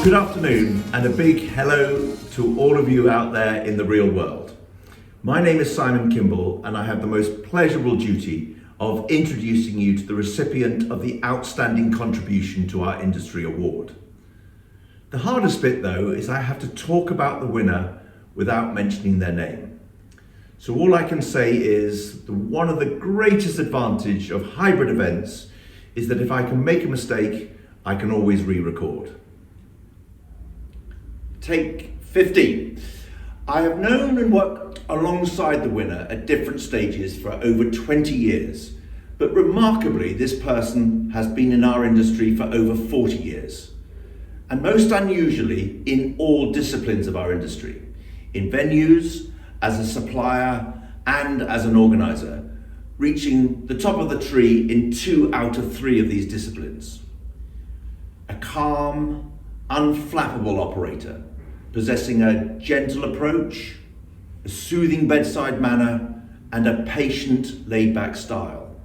Good afternoon and a big hello to all of you out there in the real world. My name is Simon Kimball and I have the most pleasurable duty of introducing you to the recipient of the Outstanding Contribution to Our Industry Award. The hardest bit though is I have to talk about the winner without mentioning their name. So all I can say is that one of the greatest advantage of hybrid events is that if I can make a mistake, I can always re-record. Take 15. I have known and worked alongside the winner at different stages for over 20 years, but remarkably, this person has been in our industry for over 40 years. And most unusually, in all disciplines of our industry, in venues, as a supplier, and as an organizer, reaching the top of the tree in 2 out of 3 of these disciplines. A calm, unflappable operator, possessing a gentle approach, a soothing bedside manner, and a patient, laid-back style.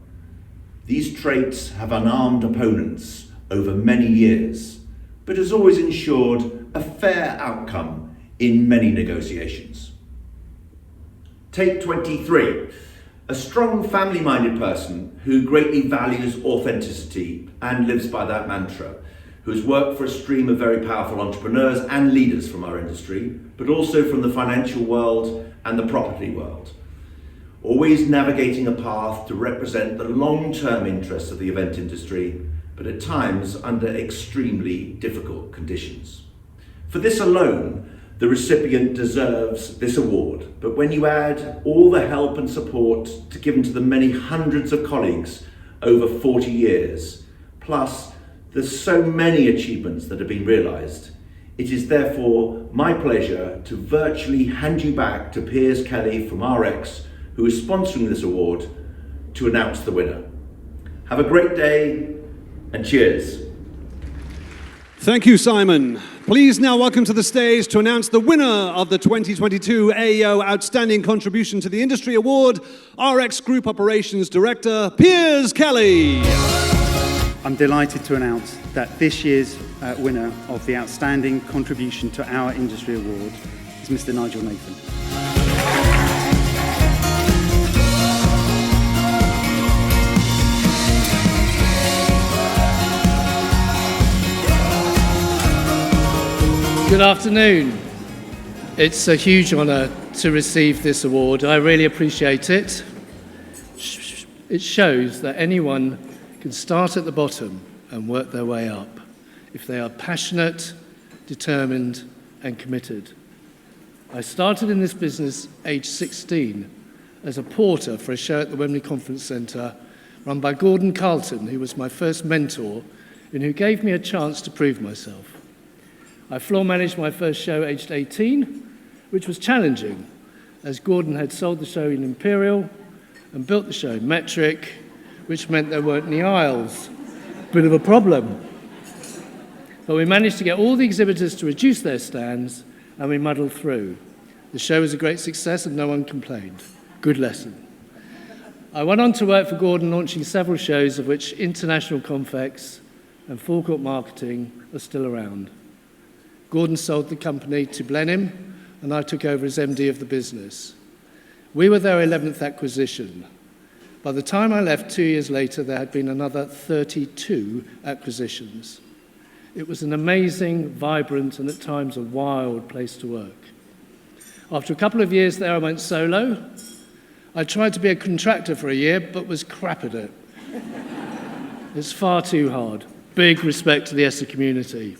These traits have unarmed opponents over many years, but has always ensured a fair outcome in many negotiations. Take 23. A strong family-minded person who greatly values authenticity and lives by that mantra, who has worked for a stream of very powerful entrepreneurs and leaders from our industry, but also from the financial world and the property world. Always navigating a path to represent the long-term interests of the event industry, but at times under extremely difficult conditions. For this alone, the recipient deserves this award, but when you add all the help and support given to the many hundreds of colleagues over 40 years, plus there's so many achievements that have been realised, it is therefore my pleasure to virtually hand you back to Piers Kelly from RX, who is sponsoring this award, to announce the winner. Have a great day and cheers. Thank you, Simon. Please now welcome to the stage to announce the winner of the 2022 AEO Outstanding Contribution to the Industry Award, RX Group Operations Director, Piers Kelly. I'm delighted to announce that this year's winner of the Outstanding Contribution to Our Industry Award is Mr. Nigel Nathan. Good afternoon. It's a huge honour to receive this award. I really appreciate it. It shows that anyone can start at the bottom and work their way up if they are passionate, determined and committed. I started in this business aged 16 as a porter for a show at the Wembley Conference Centre run by Gordon Carlton, who was my first mentor and who gave me a chance to prove myself. I floor managed my first show aged 18, which was challenging as Gordon had sold the show in Imperial and built the show in Metric, which meant there weren't any aisles. Bit of a problem. But we managed to get all the exhibitors to reduce their stands and we muddled through. The show was a great success and no one complained. Good lesson. I went on to work for Gordon, launching several shows of which International Confex and Forecourt Marketing are still around. Gordon sold the company to Blenheim and I took over as MD of the business. We were their 11th acquisition. By the time I left 2 years later, there had been another 32 acquisitions. It was an amazing, vibrant, and at times a wild place to work. After a couple of years there, I went solo. I tried to be a contractor for a year, but was crap at it. It's far too hard. Big respect to the ESSA community.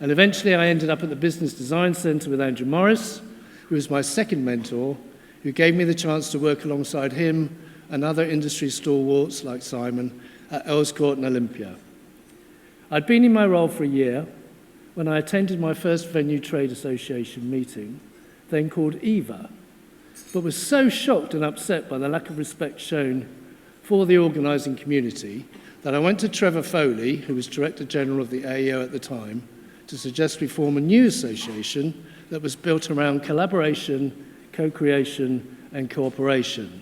And eventually I ended up at the Business Design Centre with Andrew Morris, who was my second mentor, who gave me the chance to work alongside him and other industry stalwarts like Simon at Earl's Court and Olympia. I'd been in my role for a year when I attended my first venue trade association meeting, then called EVA, but was so shocked and upset by the lack of respect shown for the organising community that I went to Trevor Foley, who was Director General of the AEO at the time, to suggest we form a new association that was built around collaboration, co-creation and cooperation.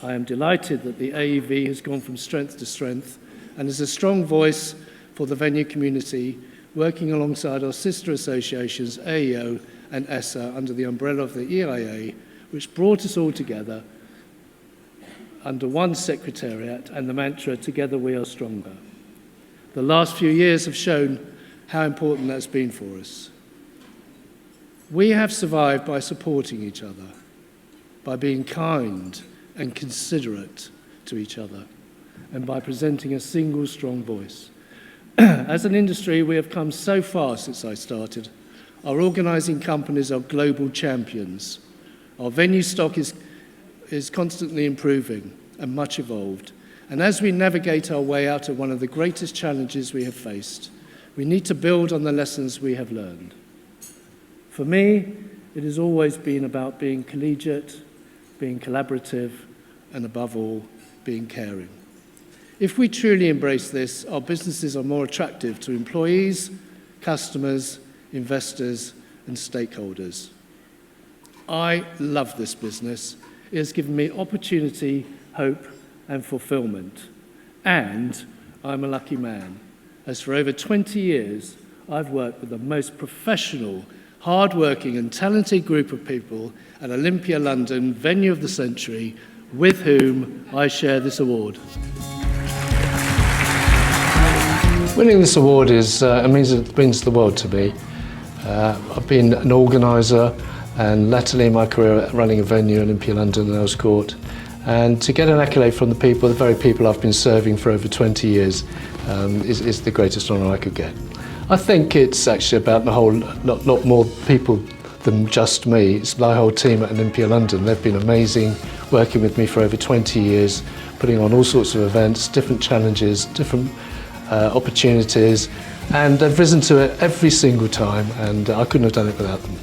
I am delighted that the AEV has gone from strength to strength and is a strong voice for the venue community working alongside our sister associations, AEO and ESSA, under the umbrella of the EIA, which brought us all together under one secretariat and the mantra, "Together we are stronger." The last few years have shown how important that's been for us. We have survived by supporting each other, by being kind and considerate to each other, and by presenting a single strong voice. As an industry, we have come so far since I started. Our organising companies are global champions. Our venue stock is constantly improving and much evolved. And as we navigate our way out of one of the greatest challenges we have faced, we need to build on the lessons we have learned. For me, it has always been about being collegiate, being collaborative, and above all, being caring. If we truly embrace this, our businesses are more attractive to employees, customers, investors, and stakeholders. I love this business. It has given me opportunity, hope, and fulfillment. And I'm a lucky man, as for over 20 years, I've worked with the most professional, hard-working and talented group of people at Olympia London, venue of the century, with whom I share this award. Winning this award it means the world to me. I've been an organiser and latterly in my career running a venue, Olympia London and Earls Court. And to get an accolade from the very people I've been serving for over 20 years is the greatest honour I could get. I think it's actually about the whole lot more people than just me. It's my whole team at Olympia London. They've been amazing, working with me for over 20 years, putting on all sorts of events, different challenges, different opportunities, and they've risen to it every single time, and I couldn't have done it without them.